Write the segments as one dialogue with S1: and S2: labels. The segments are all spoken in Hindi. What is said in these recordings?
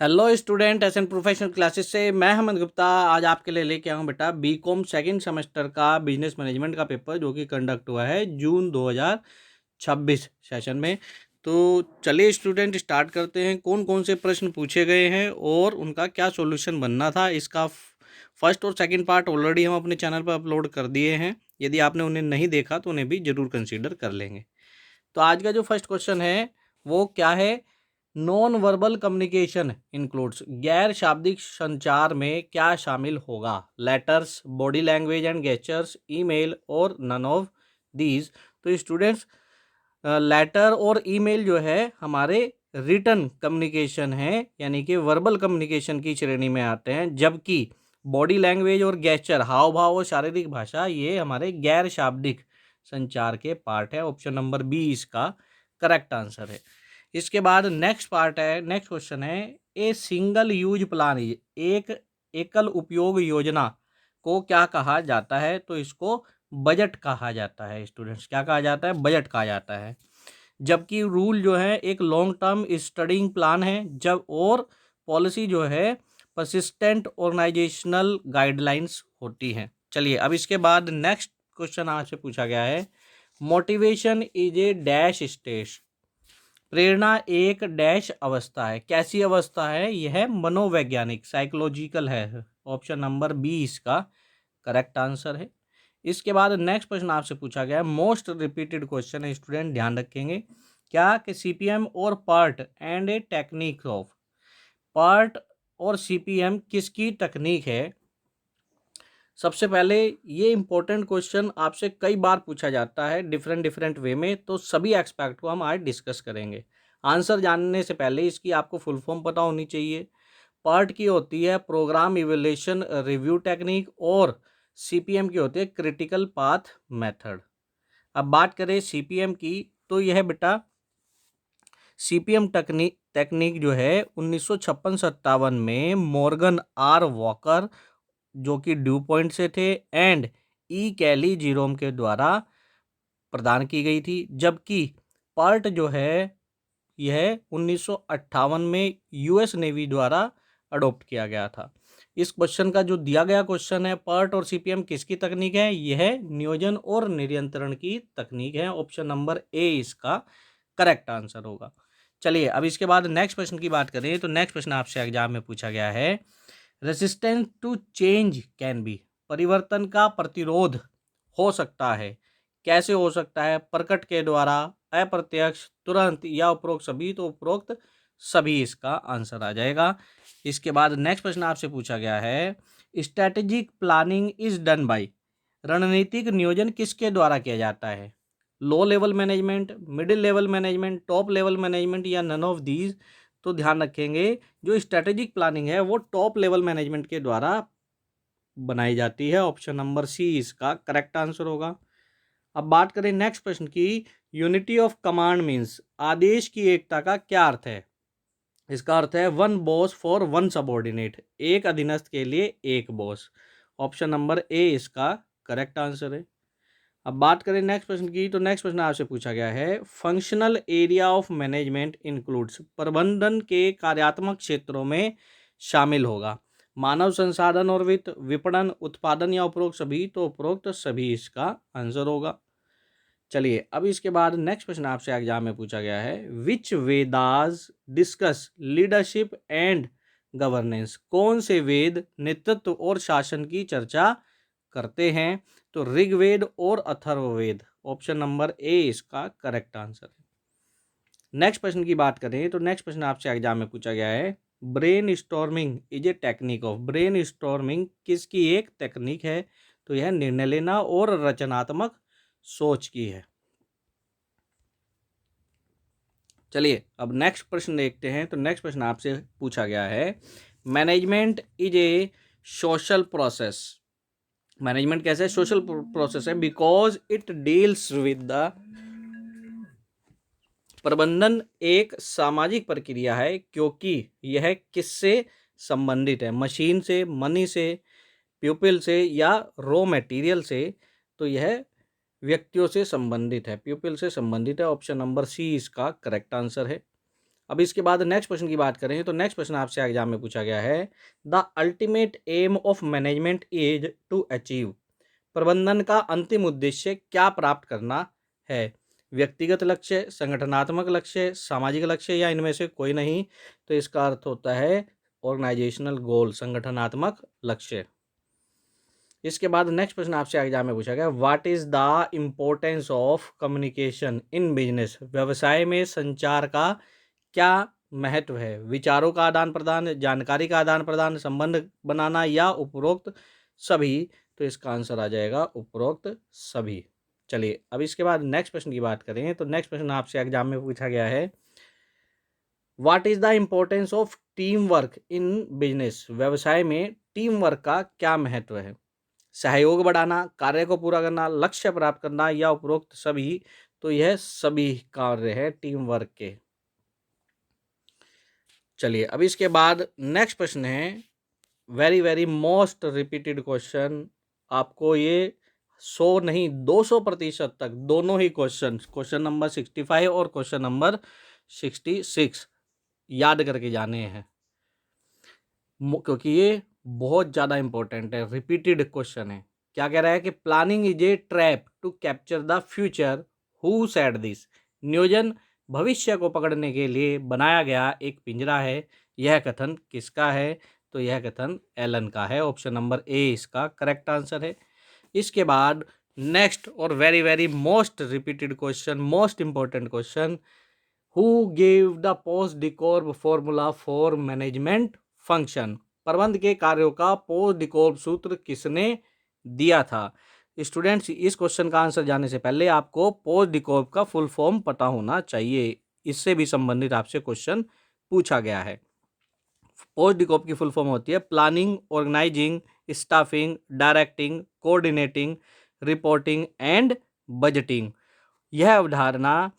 S1: Hello student, S N professional classes से मैं अहमद गुप्ता आज आपके लिए लेके आऊँ बेटा बीकॉम सेकंड सेमेस्टर का बिजनेस मैनेजमेंट का पेपर जो कि कंडक्ट हुआ है जून 2026 सेशन में। तो चलिए स्टूडेंट स्टार्ट करते हैं। कौन कौन से प्रश्न पूछे गए हैं और उनका क्या सॉल्यूशन बनना था, इसका फर्स्ट और सेकंड पार्ट ऑलरेडी हम अपने चैनल पर अपलोड कर दिए हैं। यदि आपने उन्हें नहीं देखा तो उन्हें भी जरूर कंसीडर कर लेंगे। तो आज का जो फर्स्ट क्वेश्चन है वो क्या है? नॉन वर्बल कम्युनिकेशन इंक्लूड्स, गैर शाब्दिक संचार में क्या शामिल होगा? Letters, body language and gestures, email और नन ऑफ दीज। तो स्टूडेंट्स, लेटर और ईमेल जो है हमारे रिटन कम्युनिकेशन है, यानी कि वर्बल कम्युनिकेशन की श्रेणी में आते हैं, जबकि बॉडी लैंग्वेज और गेस्चर, हाव भाव और शारीरिक भाषा, ये हमारे गैर शाब्दिक संचार के पार्ट है। ऑप्शन नंबर बी इसका करेक्ट आंसर है। इसके बाद नेक्स्ट पार्ट है, नेक्स्ट क्वेश्चन है, ए सिंगल यूज प्लान, एक एकल उपयोग योजना को क्या कहा जाता है? तो इसको बजट कहा जाता है। स्टूडेंट्स, क्या कहा जाता है? बजट कहा जाता है। जबकि रूल जो है एक लॉन्ग टर्म स्टडिंग प्लान है, जब और पॉलिसी जो है परसिस्टेंट ऑर्गेनाइजेशनल गाइडलाइंस होती हैं। चलिए अब इसके बाद नेक्स्ट क्वेश्चन आपसे पूछा गया है, motivation is a dash state, प्रेरणा एक डैश अवस्था है। कैसी अवस्था है? यह मनोवैज्ञानिक, साइकोलॉजिकल है। ऑप्शन नंबर बी इसका करेक्ट आंसर है। इसके बाद नेक्स्ट प्रश्न आपसे पूछा गया है, मोस्ट रिपीटेड क्वेश्चन है स्टूडेंट, ध्यान रखेंगे। क्या कि सीपीएम और part and a technique of, part और सीपीएम किसकी तकनीक है? सबसे पहले ये इंपॉर्टेंट क्वेश्चन आपसे कई बार पूछा जाता है डिफरेंट डिफरेंट वे में, तो सभी एक्सपेक्ट को हम आज डिस्कस करेंगे। आंसर जानने से पहले इसकी आपको फुल फॉर्म पता होनी चाहिए। पार्ट की होती है प्रोग्राम इवैल्यूएशन रिव्यू टेक्निक, और सीपीएम की होती है क्रिटिकल पाथ मेथड। अब बात करें सीपीएम की, तो यह बेटा सीपीएम टेक्निक जो है 1956-57 में मॉर्गन आर वॉकर, जो कि ड्यू पॉइंट से थे, एंड ई कैली जीरोम के द्वारा प्रदान की गई थी। जबकि पर्ट जो है यह 1958 में यूएस नेवी द्वारा अडॉप्ट किया गया था। इस क्वेश्चन का जो दिया गया क्वेश्चन है, पर्ट और सीपीएम किसकी तकनीक है? यह नियोजन और नियंत्रण की तकनीक है। ऑप्शन नंबर ए इसका करेक्ट आंसर होगा। चलिए अब इसके बाद नेक्स्ट प्रश्न की बात करें, तो नेक्स्ट प्रश्न आपसे एग्जाम में पूछा गया है, resistance to change can be, परिवर्तन का प्रतिरोध हो सकता है। कैसे हो सकता है? प्रकट के द्वारा, अप्रत्यक्ष, तुरंत या उपरोक्त सभी। तो उपरोक्त सभी इसका आंसर आ जाएगा। इसके बाद नेक्स्ट प्रश्न आपसे पूछा गया है, strategic planning is done by, रणनीतिक नियोजन किसके द्वारा किया जाता है? Low level management, middle level management, top level management, या नन ऑफ दीज। तो ध्यान रखेंगे, जो स्ट्रेटेजिक प्लानिंग है वो टॉप लेवल मैनेजमेंट के द्वारा बनाई जाती है। ऑप्शन नंबर सी इसका करेक्ट आंसर होगा। अब बात करें नेक्स्ट प्रश्न की, यूनिटी ऑफ कमांड मीन्स, आदेश की एकता का क्या अर्थ है? इसका अर्थ है one boss for one subordinate, एक अधीनस्थ के लिए एक बॉस। ऑप्शन नंबर ए इसका करेक्ट आंसर है। अब बात करें नेक्स्ट प्रश्न की, तो नेक्स्ट प्रश्न आपसे पूछा गया है, functional area of management includes, प्रबंधन के कार्यात्मक क्षेत्रों में शामिल होगा। मानव संसाधन और वित्त, विपणन, उत्पादन, या उपरोक्त सभी। तो उपरोक्त सभी इसका आंसर होगा। चलिए अब इसके बाद नेक्स्ट प्रश्न आपसे एग्जाम में पूछा गया है, which Vedas discuss leadership and governance, कौन से वेद नेतृत्व और शासन की चर्चा करते हैं? तो ऋग्वेद और अथर्ववेद। ऑप्शन नंबर ए इसका करेक्ट आंसर है। नेक्स्ट प्रश्न की बात करें, तो नेक्स्ट प्रश्न आपसे एग्जाम में पूछा गया है, brain storming is a technique of, brain storming किसकी एक तकनीक है? तो यह निर्णय लेना और रचनात्मक सोच की है। चलिए अब नेक्स्ट प्रश्न देखते हैं, तो नेक्स्ट प्रश्न आपसे पूछा गया है, management is a social process, management कैसे सोशल प्रोसेस है? Because it deals with the, प्रबंधन एक सामाजिक प्रक्रिया है क्योंकि यह किससे संबंधित है? मशीन से, मनी से, पीपल से, या रॉ मटेरियल से। तो यह व्यक्तियों से संबंधित है, पीपल से संबंधित है। ऑप्शन नंबर सी इसका करेक्ट आंसर है। अब इसके बाद नेक्स्ट क्वेश्चन की बात करें तो नेक्स्ट क्वेश्चन आपसे एग्जाम में पूछा गया है, the ultimate aim of management is to achieve. प्रबंधन का अंतिम उद्देश्य क्या प्राप्त करना है? व्यक्तिगत लक्ष्य, संगठनात्मक लक्ष्य, सामाजिक लक्ष्य या इनमें से कोई नहीं? तो इसका अर्थ होता है ऑर्गेनाइजेशनल गोल, संगठनात्मक लक्ष्य। इसके बाद नेक्स्ट क्वेश्चन आपसे एग्जाम में पूछा गया, what is the importance of communication in business. व्यवसाय में संचार का क्या महत्व है? विचारों का आदान प्रदान, जानकारी का आदान प्रदान, संबंध बनाना या उपरोक्त सभी? तो इसका आंसर आ जाएगा उपरोक्त सभी। चलिए अब इसके बाद नेक्स्ट क्वेश्चन की बात करें तो नेक्स्ट क्वेश्चन आपसे एग्जाम में पूछा गया है, what is the importance of team work in business. व्यवसाय में टीम वर्क का क्या महत्व है? सहयोग बढ़ाना, कार्य को पूरा करना, लक्ष्य प्राप्त करना या उपरोक्त सभी? तो यह सभी कार्य है टीम वर्क के। चलिए अब इसके बाद नेक्स्ट प्रश्न है, very very most repeated question. आपको ये 100 नहीं 200% तक दोनों ही क्वेश्चन नंबर 65 और क्वेश्चन नंबर 66 याद करके जाने हैं, क्योंकि ये बहुत ज़्यादा इंपॉर्टेंट है, रिपीटेड क्वेश्चन है। क्या कह रहा है कि planning is a trap to capture the future, who said this. नियोजन भविष्य को पकड़ने के लिए बनाया गया एक पिंजरा है, यह कथन किसका है? तो यह कथन एलन का है। ऑप्शन नंबर ए इसका करेक्ट आंसर है। इसके बाद नेक्स्ट और very very most repeated question, most important question, who gave the POSDCORB formula for management function. प्रबंध के कार्यों का पोस्ट डिकॉर्ब सूत्र किसने दिया था? स्टूडेंट्स इस क्वेश्चन का आंसर जानने से पहले आपको पोस्ट डिकॉर्ब का फुल फॉर्म पता होना चाहिए, इससे भी संबंधित आपसे क्वेश्चन पूछा गया है। पोस्ट डिकॉर्ब की फुल फॉर्म होती है planning, organizing, staffing, directing, coordinating, reporting and budgeting. यह अवधारणा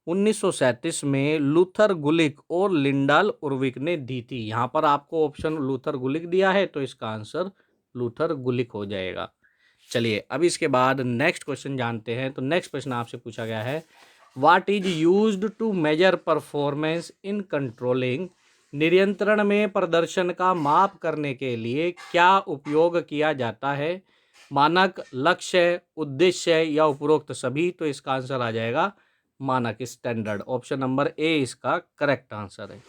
S1: 1937 में लूथर गुलिक और लिंडाल उर्विक ने दी थी। यहाँ पर आपको ऑप्शन लूथर गुलिक दिया है, तो इसका आंसर लूथर गुलिक हो जाएगा। चलिए अब इसके बाद नेक्स्ट क्वेश्चन जानते हैं। तो नेक्स्ट क्वेश्चन आपसे पूछा गया है, what is used to measure performance in controlling. नियंत्रण में प्रदर्शन का माप करने के लिए क्या उपयोग किया जाता है? मानक, लक्ष्य, उद्देश्य या उपरोक्त सभी? तो इसका आंसर आ जाएगा मानक, स्टैंडर्ड। ऑप्शन नंबर ए इसका करेक्ट आंसर है।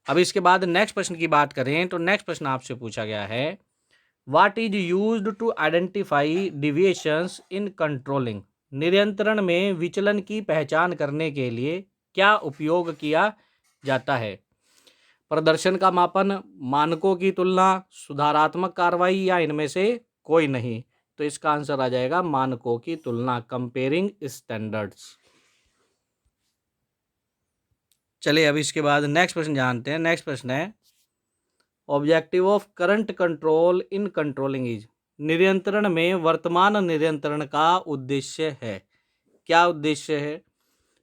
S1: अब इसके बाद नेक्स्ट प्रश्न की बात करें तो नेक्स्ट प्रश्न आपसे पूछा गया है, what is used to identify deviations in controlling. नियंत्रण में विचलन की पहचान करने के लिए क्या उपयोग किया जाता है? प्रदर्शन का मापन, मानकों की तुलना, सुधारात्मक कार्रवाई या इनमें से कोई नहीं? तो इसका आंसर आ जाएगा मानकों की तुलना, कंपेयरिंग स्टैंडर्ड्स। चलिए अब इसके बाद नेक्स्ट प्रश्न जानते हैं। नेक्स्ट प्रश्न है, objective of current control in controlling is. नियंत्रण में वर्तमान नियंत्रण का उद्देश्य है। क्या उद्देश्य है?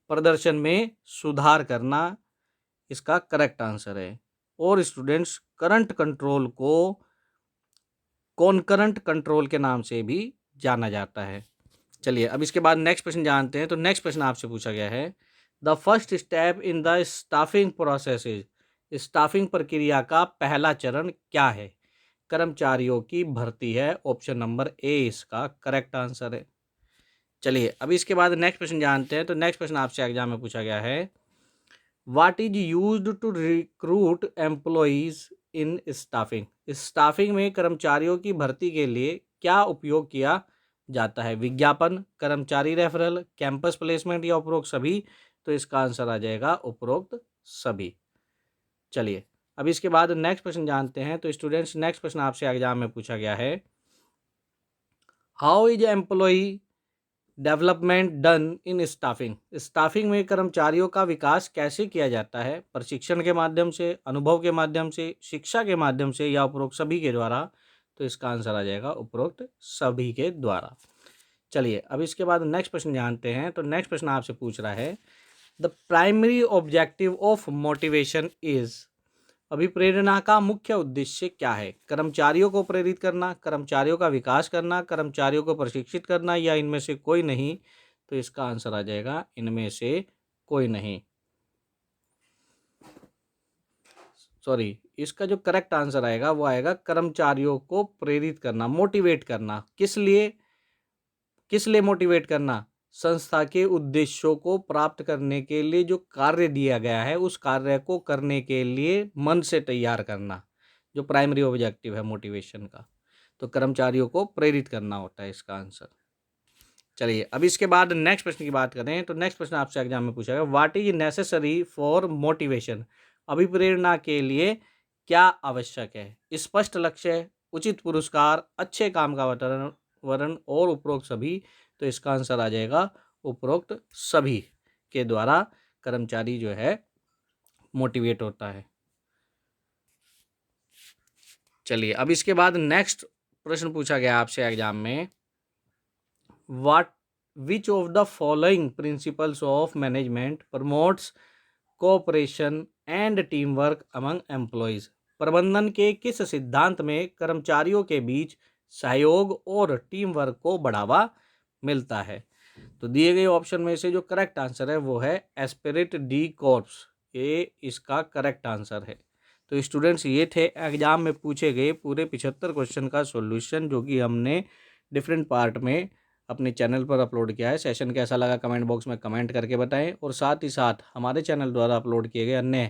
S1: प्रदर्शन में सुधार करना, इसका करेक्ट आंसर है। और स्टूडेंट्स करंट कंट्रोल को कॉन्करेंट कंट्रोल के नाम से भी जाना जाता है। चलिए अब इसके बाद नेक्स्ट प्रश्न जानते हैं। तो नेक्स्ट प्रश्न आपसे पूछा गया है, the first step in the staffing process is. Staffing प्रक्रिया का पहला चरण क्या है? कर्मचारियों की भर्ती है। ऑप्शन नंबर ए इसका करेक्ट आंसर है। चलिए अब इसके बाद नेक्स्ट प्रश्न जानते हैं। तो नेक्स्ट प्रश्न आपसे एग्जाम में पूछा गया है, what is used to recruit employees in staffing. Staffing में कर्मचारियों की भर्ती के लिए क्या उपयोग किया जाता है? विज्ञापन, कर्मचारी रेफरल, कैंपस प्लेसमेंट या उपरोक्त सभी? तो इसका आंसर आ जाएगा उपरोक्त सभी। चलिए अब इसके बाद नेक्स्ट प्रश्न जानते हैं। तो स्टूडेंट्स नेक्स्ट प्रश्न आपसे एग्जाम में पूछा गया है, how is employee development done in staffing. Staffing में कर्मचारियों का विकास कैसे किया जाता है? प्रशिक्षण के माध्यम से, अनुभव के माध्यम से, शिक्षा के माध्यम से या उपरोक्त सभी के द्वारा? तो इसका आंसर आ जाएगा उपरोक्त सभी के द्वारा। चलिए अब इसके बाद नेक्स्ट प्रश्न जानते हैं। तो नेक्स्ट प्रश्न आपसे पूछ रहा है, the primary objective of motivation is. अभिप्रेरणा का मुख्य उद्देश्य क्या है? कर्मचारियों को प्रेरित करना, कर्मचारियों का विकास करना, कर्मचारियों को प्रशिक्षित करना या इनमें से कोई नहीं? तो इसका आंसर आ जाएगा इनमें से कोई नहीं। सॉरी, इसका जो करेक्ट आंसर आएगा वो आएगा कर्मचारियों को प्रेरित करना, मोटिवेट करना। किस लिए? किस लिए मोटिवेट करना? संस्था के उद्देश्यों को प्राप्त करने के लिए जो कार्य दिया गया है उस कार्य को करने के लिए मन से तैयार करना, जो प्राइमरी ऑब्जेक्टिव है मोटिवेशन का। तो कर्मचारियों को प्रेरित करना होता है इसका आंसर। चलिए अब इसके बाद नेक्स्ट प्रश्न की बात करें तो नेक्स्ट प्रश्न आपसे एग्जाम में पूछा गया, what is necessary for motivation? अभिप्रेरणा के लिए क्या आवश्यक है? स्पष्ट लक्ष्य, उचित पुरस्कार, अच्छे काम का वातावरण और उपरोक्त सभी। तो इसका आंसर आ जाएगा उपरोक्त सभी के द्वारा कर्मचारी जो है मोटिवेट होता है। चलिए अब इसके बाद नेक्स्ट प्रश्न पूछा गया आपसे एग्जाम में, what which of the following principles of management promotes cooperation and team work among employees? प्रबंधन के किस सिद्धांत में कर्मचारियों के बीच सहयोग और टीम वर्क को बढ़ावा मिलता है? तो दिए गए ऑप्शन में से जो करेक्ट आंसर है वो है एस्पिरिट डी कॉर्प्स, ये इसका करेक्ट आंसर है। तो स्टूडेंट्स ये थे एग्जाम में पूछे गए पूरे 75 क्वेश्चन का सॉल्यूशन, जो कि हमने डिफरेंट पार्ट में अपने चैनल पर अपलोड किया है। सेशन कैसा लगा कमेंट बॉक्स में कमेंट करके बताएं, और साथ ही साथ हमारे चैनल द्वारा अपलोड किए गए अन्य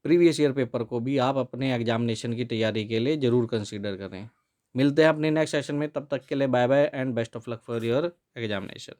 S1: प्रीवियस ईयर पेपर को भी आप अपने एग्जामिनेशन की तैयारी के लिए ज़रूर कंसीडर करें। मिलते हैं अपने नेक्स्ट सेशन में, तब तक के लिए bye bye and best of luck for your examination.